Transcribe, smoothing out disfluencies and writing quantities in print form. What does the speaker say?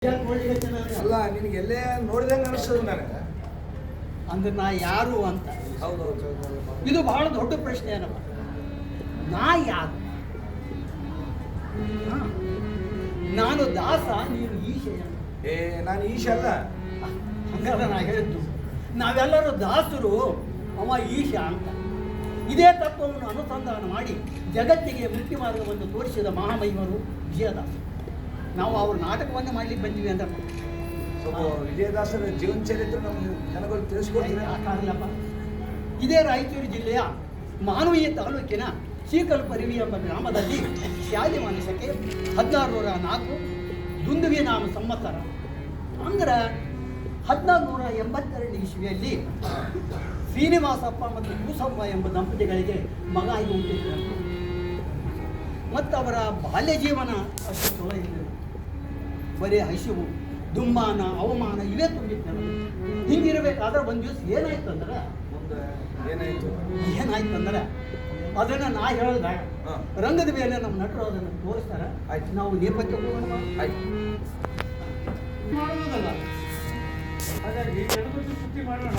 ಅಲ್ಲ ನಿನಗೆ ಎಲ್ಲೇ ನೋಡಿದಂಗೆ ಅನಿಸ್ತದೆ ನನಗೆ. ಅಂದ್ರೆ ನಾ ಯಾರು ಅಂತ. ಹೌದು ಇದು ಬಹಳ ದೊಡ್ಡ ಪ್ರಶ್ನೆ ಏನಪ್ಪ. ನಾ ಯಾರು? ನಾನು ದಾಸ, ನೀನು ಈಶ. ನಾನು ಈಶ ಅಲ್ಲ. ಹಂಗಾದ್ರೆ ನಾ ಹೇಳಿದ್ದು ನಾವೆಲ್ಲರೂ ದಾಸರು, ಅವ ಈಶ ಅಂತ. ಇದೇ ತತ್ವವನ್ನು ಅನುಸಂಧಾನ ಮಾಡಿ ಜಗತ್ತಿಗೆ ಮುಕ್ತಿ ಮಾರ್ಗವನ್ನು ತೋರಿಸಿದ ಮಹಾಮಹಿಮರು ವಿಜಯದಾಸ. ನಾವು ಅವ್ರ ನಾಟಕವನ್ನು ಮಾಡ್ಲಿಕ್ಕೆ ಬಂದಿವಿ ಅಂತ ಸ್ವಲ್ಪ ವಿಜಯದಾಸರ ಜೀವನ ಚರಿತ್ರೆ ನಮ್ಮ ಜನಗಳು ತಿಳಿಸ್ಕೊಡ್ತೀನಿ. ಆಗಲ್ಲಪ್ಪ. ಇದೇ ರಾಯಚೂರು ಜಿಲ್ಲೆಯ ಮಾನವೀಯ ತಾಲೂಕಿನ ಚೀಕಲ್ಪರಿವಿ ಎಂಬ ಗ್ರಾಮದಲ್ಲಿ ಶಾಲಿ ಮಾನಸಕ್ಕೆ 1604 ದುಂದುವಿ ನಾಮ ಸಂವತ್ಸರ ಅಂದ್ರೆ 1482 ಇಸ್ವಿಯಲ್ಲಿ ಶ್ರೀನಿವಾಸಪ್ಪ ಮತ್ತು ಕೂಸಪ್ಪ ಎಂಬ ದಂಪತಿಗಳಿಗೆ ಮಗ ಆಗಿ ಹುಟ್ಟಿದ್ರು. ಮತ್ತು ಅವರ ಬಾಲ್ಯ ಜೀವನ ಅಷ್ಟು ಚಲೋ ಇರಲಿಲ್ಲ. ಬರೀ ಹಸಿವು, ದುಮ್ಮಾನ, ಅವಮಾನ ಇವೇ ತುಂಬಿತ್ತು. ಹಿಂಗಿರಬೇಕಾದ್ರೆ ಒಂದು ದಿವಸ ಏನಾಯ್ತು ಅಂದ್ರೆ ಅದನ್ನು ನಾ ಹೇಳೋದು ಬೇಡ. ರಂಗದ ಮೇಲೆ ನಮ್ಮ ನಟರು ಅದನ್ನು ತೋರಿಸ್ತಾರೆ. ನಾವು ನೇಪಥ್ಯ ಹೋಗೋಣ. ಮಾಡೋದಲ್ಲ ಹಾಗಾಗಿ ಸುದ್ದಿ ಮಾಡೋಣ.